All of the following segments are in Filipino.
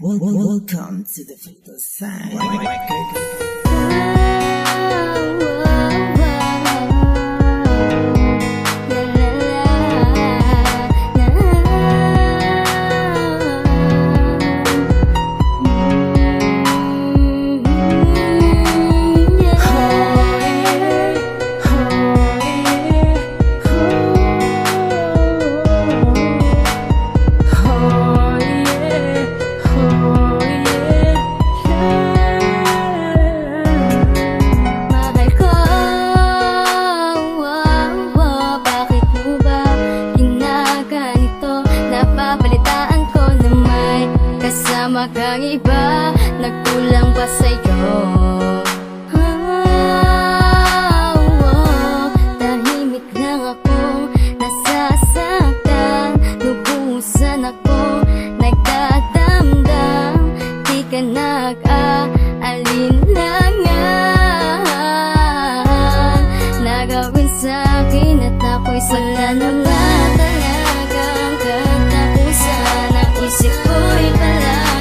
Welcome to the filter side. Kang iba, nagkulang ba sa'yo? Tahimik lang akong nasasaktan, lubusan ako nagdadamdam, di ka nag-aalinlangan. Nagawin sa'kin at ako'y wala na nga talagang katapusan. Ang isip ko'y palagi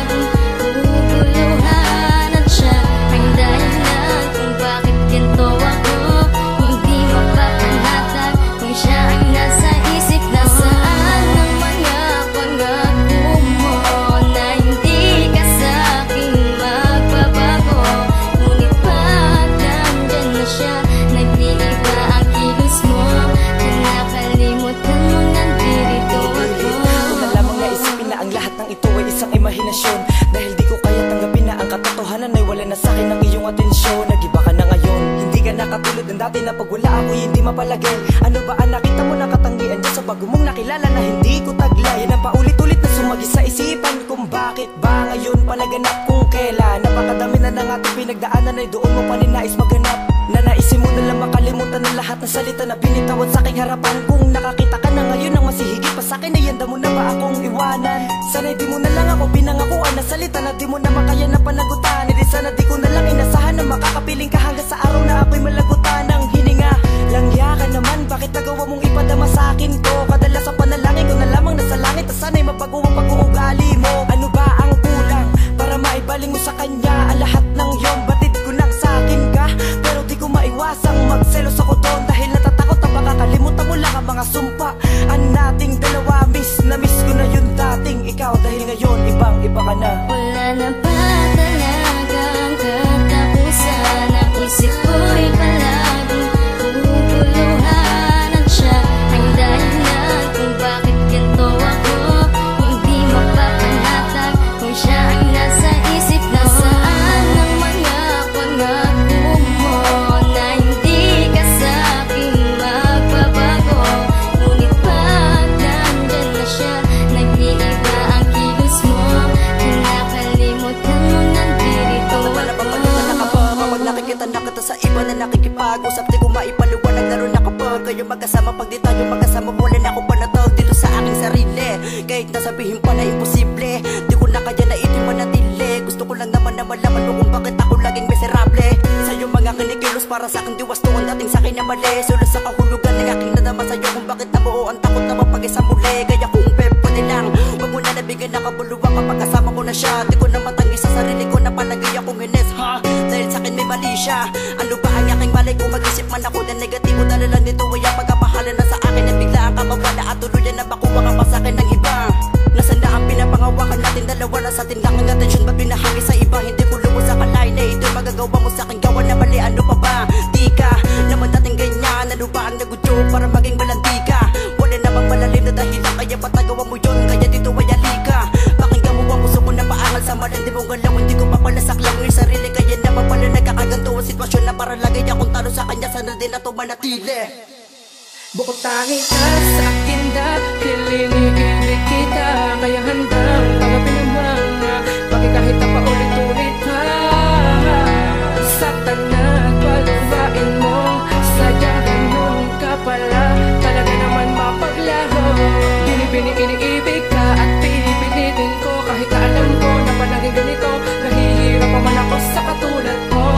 dahil di ko kaya tanggapin na ang katotohanan ay wala na sa'kin ang iyong atensyon. Nag-iba ka na ngayon, hindi ka nakatulad ng dati na pag wala ako'y hindi mapalagay. Ano ba ang nakita mo na katangian dyan sa bago mong nakilala na hindi ko taglay? Yan ang paulit-ulit na sumagi sa isipan kung bakit ba ngayon panaganap kung kailan. Napakadami na ng ating pinagdaanan ay doon mo pa ninais maghanap. Nanaisin mo na lang makalimutan ng lahat ng salita na binitawan sa aking harapan. Kung nakakita ka na ngayon ang masihigit pa sa'kin, ay handa mo na ba akong iwanan? Sana'y di mo na lang ako pinangakuan na salita na di mo na makaya na panagutan. Hindi sana di ko na lang inasahan na makakapiling ka hanggang sa araw na ako'y malagutan ng hininga. Langya ka naman, bakit nagawa mong ipadama sa'kin to? Kadala sa panalangin ko na lamang nasa langit, at sana'y mabago ang pag-uugali mo. Ano ba ang kulang para maibaling mo sa kanya ang lahat ng iyong batid ko nang sa'kin ka? Pero di ko maiwasang magselos ako doon, dahil natatakot na baka kalimutan mo lang ang mga sumpa ang nating dalawa. Miss na miss ko na yun dating ikaw, dahil ngayon ibang iba ka na. Wala na ba talagang katapusan? Ang isip ko'y palagi guguluhan at siya ang dahilan kung bakit ganito ako. Hindi mapapanatag kung siya ang nasa isip. Nasaan ang mga pangako mo na hindi ka sa'kin magbabago? Ngunit pag nandyan na siya, nag-iiba ang kilos mo. Nakalimutan mo nandito ako. Pag nakikita na kita sa iba na nakikipag-usap, di ko maipaliwanag na rin ako pag kayo magkasama. Pag di tayo magkasama, wala na akong panatawag dito sa aking sarili. Kahit nasabihin pa na imposible, di ko na kaya na iti manatili. Gusto ko lang naman na malaman mo kung bakit ako laging miserable. Sa'yo mga kinikilos para sa'kin di wasto ang dating sa'kin na mali. Sulat sa kahulugan ng aking nadama sa'yo kung bakit nabuo ang takot na mapag-isa muli. Kaya kung pwede lang, wag mo na nabigyan ng kabuluhan kapag kasama ko na siya. Di ko na matanggi sa sarili ko na palagay akong ines, ha? Dahil sa'kin may mali siya. Ano ba ang aking mali kung mag-isip man ako na negatibo? Dahil lang dito ay ang pagkapahalan na sa akin at bigla ang kamawala at tuluyan na bakuha ka pa sa'kin ng iba. Nasaan na ang pinapangawakan natin dalawa? Na sa'tin lang ang atensyon ba pinahagi sa iba? Hindi ko lubos sa kalay na ito'y magagawa mo sa'king gawa na mali. Ano pa ba? Di ka naman dating ganyan. Ano ba ang nagudyo para maging malandi ka? Wala namang malalim na dahilan kaya patagawa mo yun. Kaya dito ay alika, pakinggan mo ang puso ko na paangal sa malandi mong galaw. Hindi ko pa palasak lang yung sarili, kaya naman pala nagkakaganto ang sitwasyon na para lagay akong talo sa kanya. Sana din na ito manatili. Bukod tangi ka sa akin dahil iniibig kita, kaya handang tanggapin ang mga bakit kahit na paulit-ulit pa. Sa tanag palubain mo, sadya ganun ka pala, talaga naman mapaglaro. Iniibig ka at pinipilitin ko, kahit na alam ko na palaging ganito. Nahihirap pa man ako sa katulad mo.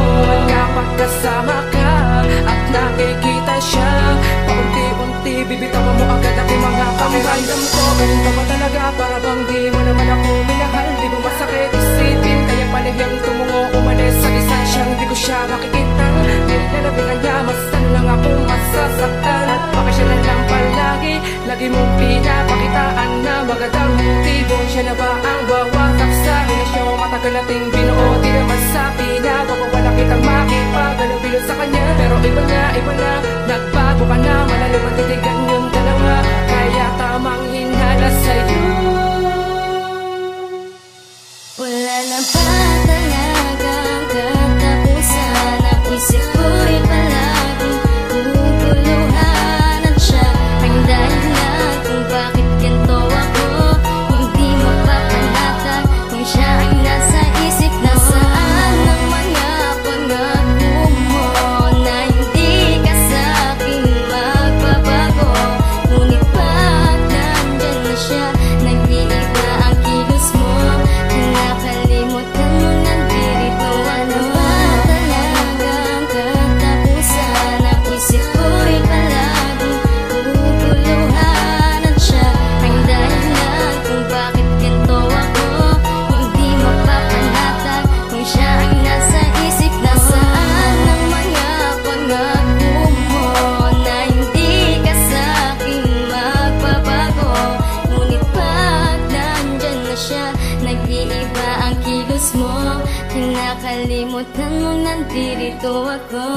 Kapag kasama ka at nakikita siya, paunti-unti bibitawan mo agad aking mga kamay. Ramdam ko, ganun ka ba talaga? Para bang di mo naman ako minahal? Di ba masakit? nang wawasak sa relasyon. Matagal nating binuo, di naman sa pinagpapawala kitang makipagalaw-bilo sa kanya. Pero iba na, nagbago ka na. Malalim ang titigan yung dalawa, kaya tamang hinala sa'yo. Wala na ba talagang katapusan? Ang isip ko'y palaging guguluhanan siya. Ang dahilan kung bakit ganito ako, hindi mapapanatag kung siya ay nasa isip. Nasaan ang mga pangako mo na hindi ka sa'kin magbabago? Ngunit ba't nandyan na siya? Nag-iiba ang kilos mo, nakalimutan mo nandito. Ano ba talagang katapusan? Ang isip ko'y palaging guguluhanan siya. Ang dahilan kung bakit ganito ako, hindi mapapanatag kung siya ay nasa isip. Nasaan ang mga pangako mo na hindi ka sa'kin magbabago? Ngunit ba't nandyan na siya? Nag-iiba ang kilos mo, nakalimutan mo nandito ako.